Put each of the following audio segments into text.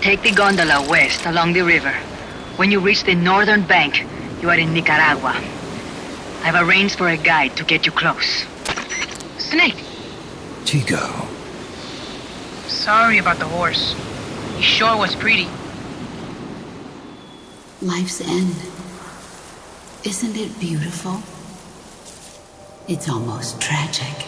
Take the gondola west along the river. When you reach the northern bank, you are in Nicaragua. I've arranged for a guide to get you close. Snake! Chico. Sorry about the horse. He sure was pretty. Life's end. Isn't it beautiful? It's almost tragic.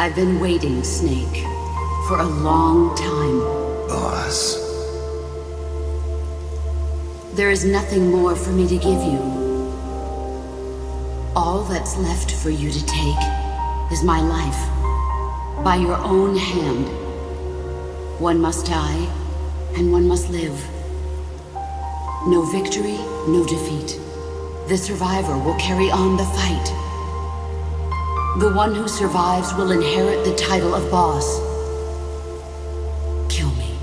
I've been waiting, Snake, for a long time. Boss. There is nothing more for me to give you. All that's left for you to take is my life. By your own hand. One must die, and one must live. No victory, no defeat. The survivor will carry on the fight. The one who survives will inherit the title of boss. Kill me.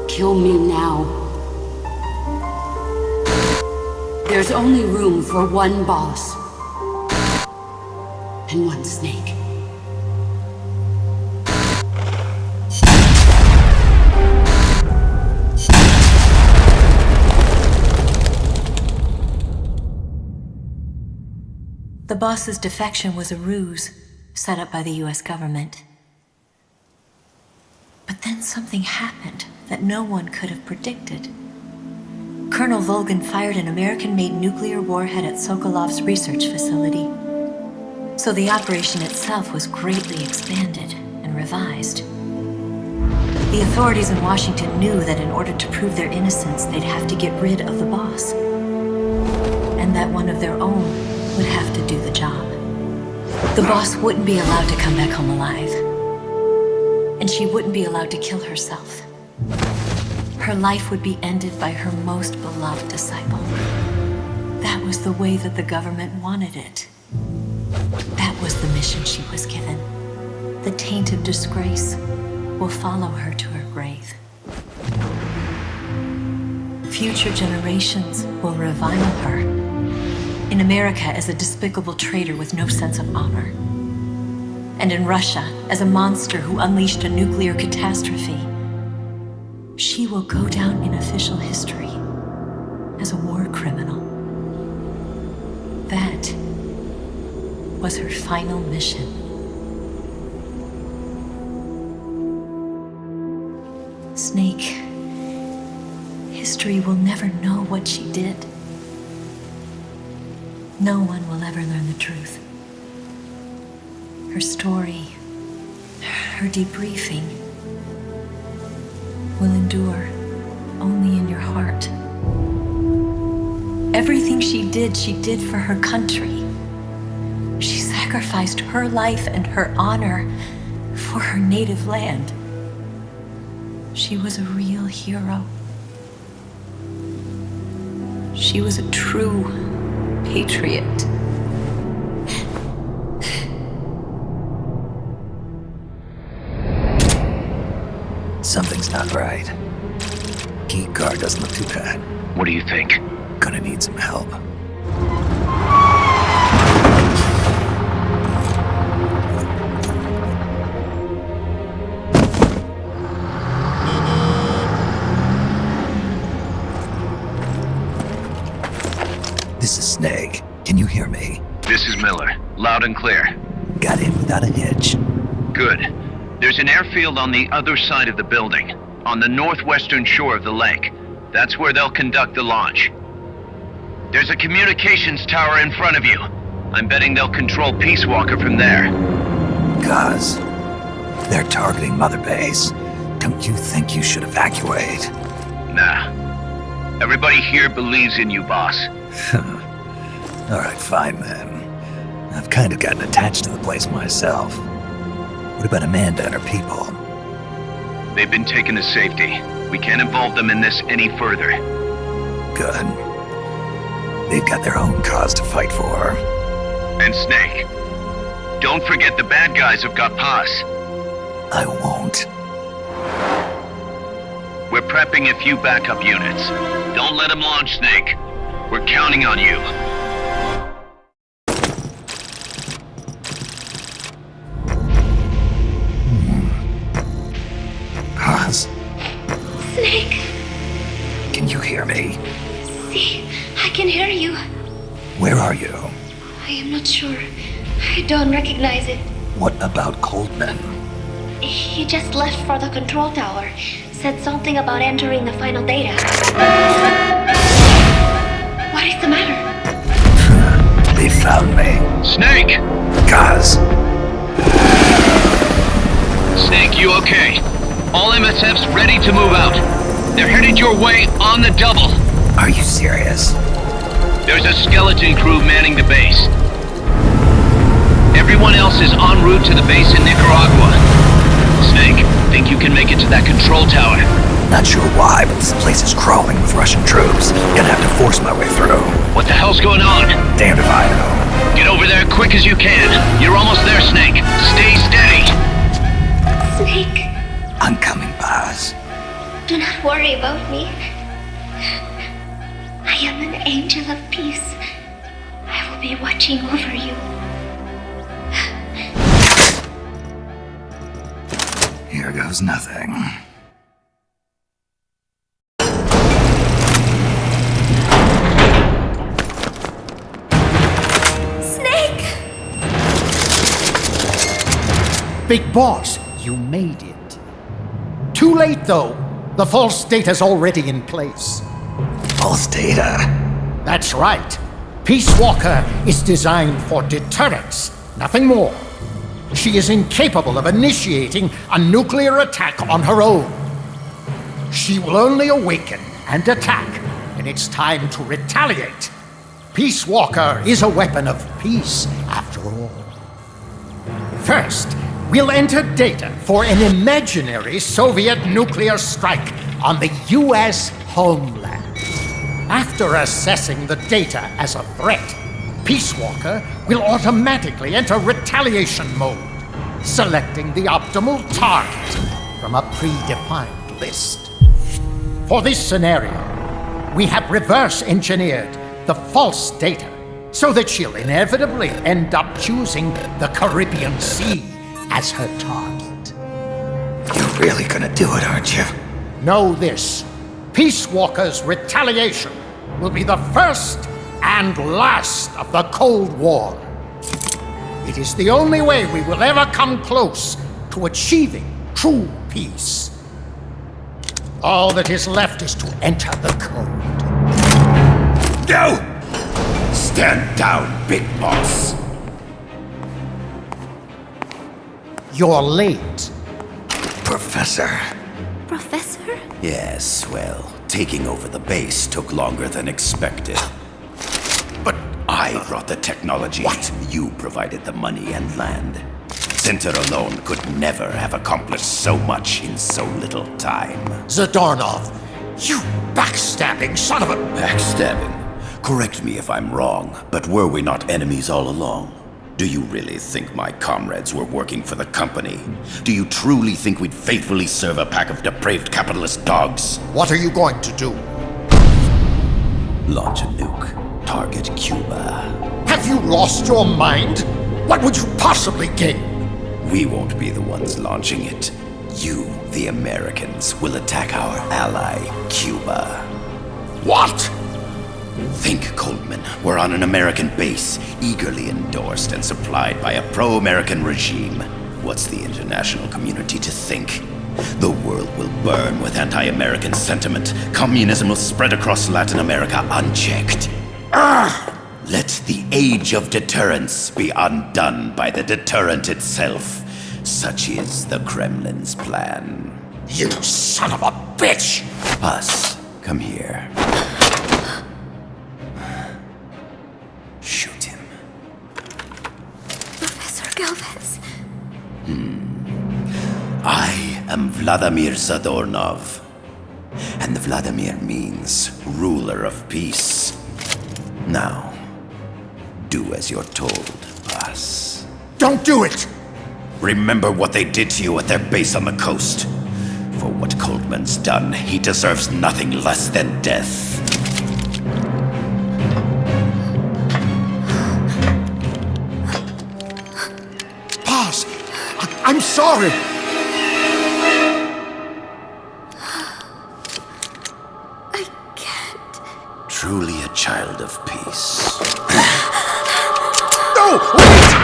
Kill me now. There's only room for one boss. And one snake. The boss's defection was a ruse set up by the US government. But then something happened that no one could have predicted. Colonel Volgin fired an American-made nuclear warhead at Sokolov's research facility. So the operation itself was greatly expanded and revised. The authorities in Washington knew that in order to prove their innocence, they'd have to get rid of the boss. And that one of their own would have to do the job. The boss wouldn't be allowed to come back home alive. And she wouldn't be allowed to kill herself. Her life would be ended by her most beloved disciple. That was the way that the government wanted it. That was the mission she was given. The taint of disgrace will follow her to her grave. Future generations will revile her. In America as a despicable traitor with no sense of honor. And in Russia as a monster who unleashed a nuclear catastrophe. She will go down in official history as a war criminal. That was her final mission. Snake, history will never know what she did. No one will ever learn the truth. Her story, her debriefing, will endure only in your heart. Everything she did for her country. She sacrificed her life and her honor for her native land. She was a real hero. She was a true patriot. Something's not right. Key card doesn't look too bad. What do you think? Gonna need some help. This is Snake. Can you hear me? This is Miller. Loud and clear. Got in without a hitch. Good. There's an airfield on the other side of the building, on the northwestern shore of the lake. That's where they'll conduct the launch. There's a communications tower in front of you. I'm betting they'll control Peace Walker from there. Cuz, they're targeting Mother Base. Don't you think you should evacuate? Nah. Everybody here believes in you, boss. Alright, fine then. I've kind of gotten attached to the place myself. What about Amanda and her people? They've been taken to safety. We can't involve them in this any further. Good. They've got their own cause to fight for. And Snake. Don't forget the bad guys have got Paz. I won't. We're prepping a few backup units. Don't let them launch, Snake. We're counting on you. am not sure. I don't recognize it. What about Coldman? He just left for the control tower. Said something about entering the final data. What is the matter? They found me. Snake! Gaz. Snake, you okay? All MSF's ready to move out. They're headed your way on the double. Are you serious? There's a skeleton crew manning the base. Everyone else is en route to the base in Nicaragua. Snake, think you can make it to that control tower? Not sure why, but this place is crawling with Russian troops. Gonna have to force my way through. What the hell's going on? Damned if I know. Get over there quick as you can. You're almost there, Snake. Stay steady. Snake, I'm coming, Baz. do not worry about me. I am an angel of peace. I will be watching over you. Here goes nothing. Snake! Big Boss, you made it. Too late, though. The false data's already in place. False data. That's right. Peace Walker is designed for deterrence, nothing more. She is incapable of initiating a nuclear attack on her own. She will only awaken and attack when it's time to retaliate. Peace Walker is a weapon of peace, after all. First, we'll enter data for an imaginary Soviet nuclear strike on the US homeland. After assessing the data as a threat, Peace Walker will automatically enter retaliation mode, selecting the optimal target from a predefined list. For this scenario, we have reverse engineered the false data so that she'll inevitably end up choosing the Caribbean Sea as her target. You're really gonna do it, aren't you? Know this. Peace Walker's retaliation will be the first and last of the Cold War. It is the only way we will ever come close to achieving true peace. All that is left is to enter the code. No! Stand down, Big Boss. You're late. Professor. Professor? Yes, well, taking over the base took longer than expected. But I brought the technology. What? You provided the money and land. Center alone could never have accomplished so much in so little time. Zadornov, you backstabbing son of a... Backstabbing? Correct me if I'm wrong, but were we not enemies all along? Do you really think my comrades were working for the company? Do you truly think we'd faithfully serve a pack of depraved capitalist dogs? What are you going to do? Launch a nuke. Target Cuba. Have you lost your mind? What would you possibly gain? We won't be the ones launching it. You, the Americans, will attack our ally, Cuba. What? Think, Coldman. We're on an American base, eagerly endorsed and supplied by a pro-American regime. What's the international community to think? The world will burn with anti-American sentiment. Communism will spread across Latin America unchecked. Let the age of deterrence be undone by the deterrent itself. Such is the Kremlin's plan. You son of a bitch! Us, come here. Shoot him. Professor Galvez. I am Vladimir Zadornov. And Vladimir means ruler of peace. Now, do as you're told, boss. Don't do it! Remember what they did to you at their base on the coast. For what Coldman's done, he deserves nothing less than death. Boss, I'm sorry. I can't. Truly a child of peace. Wait!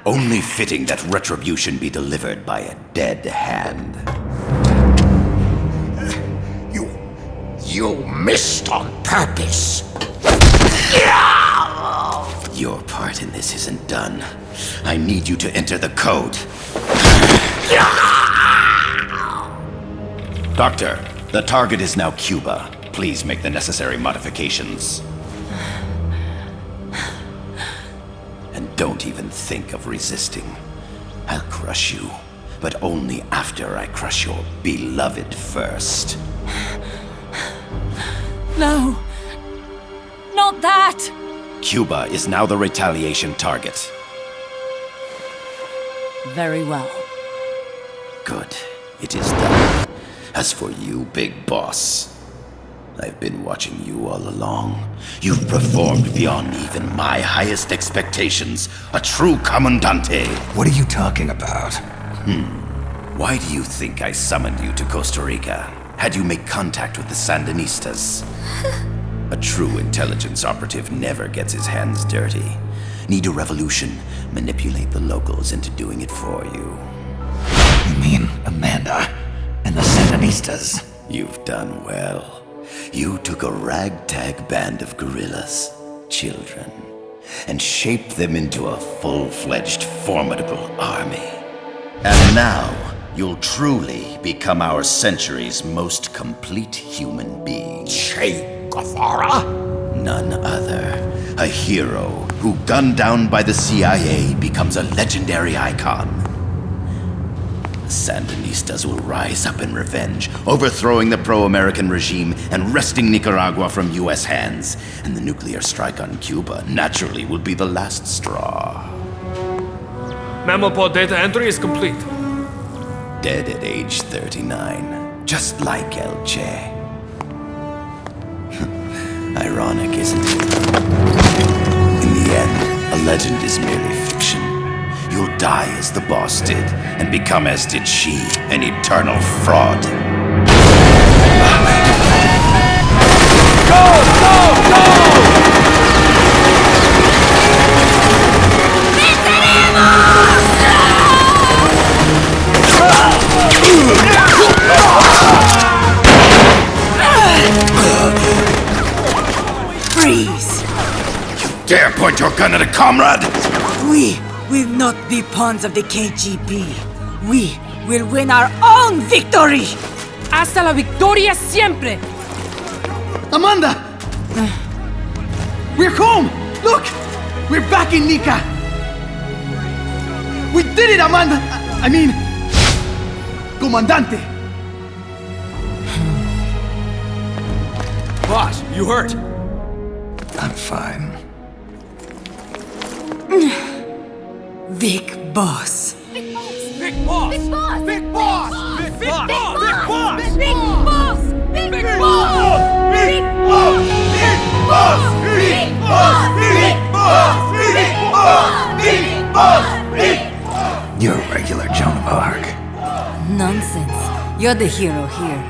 Only fitting that retribution be delivered by a dead hand. You missed on purpose. Your part in this isn't done. I need you to enter the code. Doctor, the target is now Cuba. Please make the necessary modifications. And don't even think of resisting. I'll crush you, but only after I crush your beloved first. No. Not that! Cuba is now the retaliation target. Very well. Good. It is done. As for you, Big Boss, I've been watching you all along. You've performed beyond even my highest expectations. A true Comandante. What are you talking about? Why do you think I summoned you to Costa Rica? Had you make contact with the Sandinistas? A true intelligence operative never gets his hands dirty. Need a revolution? Manipulate the locals into doing it for you. You mean Amanda and the Sandinistas? You've done well. You took a ragtag band of guerrillas, children, and shaped them into a full-fledged, formidable army. And now, you'll truly become our century's most complete human being. Che Guevara? None other. A hero who, gunned down by the CIA, becomes a legendary icon. The Sandinistas will rise up in revenge, overthrowing the pro-American regime and wresting Nicaragua from U.S. hands. And the nuclear strike on Cuba naturally will be the last straw. Mammal data entry is complete. Dead at age 39, just like El Che. Ironic, isn't it? In the end, a legend is merely fiction. You'll die as the boss did, and become as did she, an eternal fraud. Freeze! Dare point your gun at a comrade? We will not be pawns of the KGB. We will win our own victory! Hasta la victoria siempre! Amanda! We're home! Look! We're back in Nica! We did it, Amanda! I mean... Comandante! Boss, you hurt? I'm fine. Big Boss. Big boss! Big Boss! Big boss! Big boss! Big Boss! Big boss! Big Boss! Big Boss! Big boss! Big Boss! Big Boss! Big Boss! Big Boss! Big Boss! You're a regular Joan of Arc. Nonsense. You're the hero here.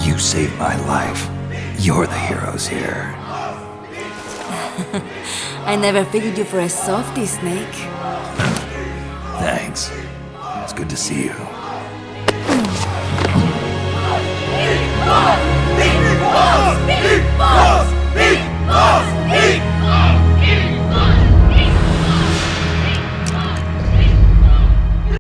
You saved my life. You're the heroes here. I never figured you for a softie, Snake. Thanks. It's good to see you. Big Boss! Big Boss! Big Boss! Big Boss!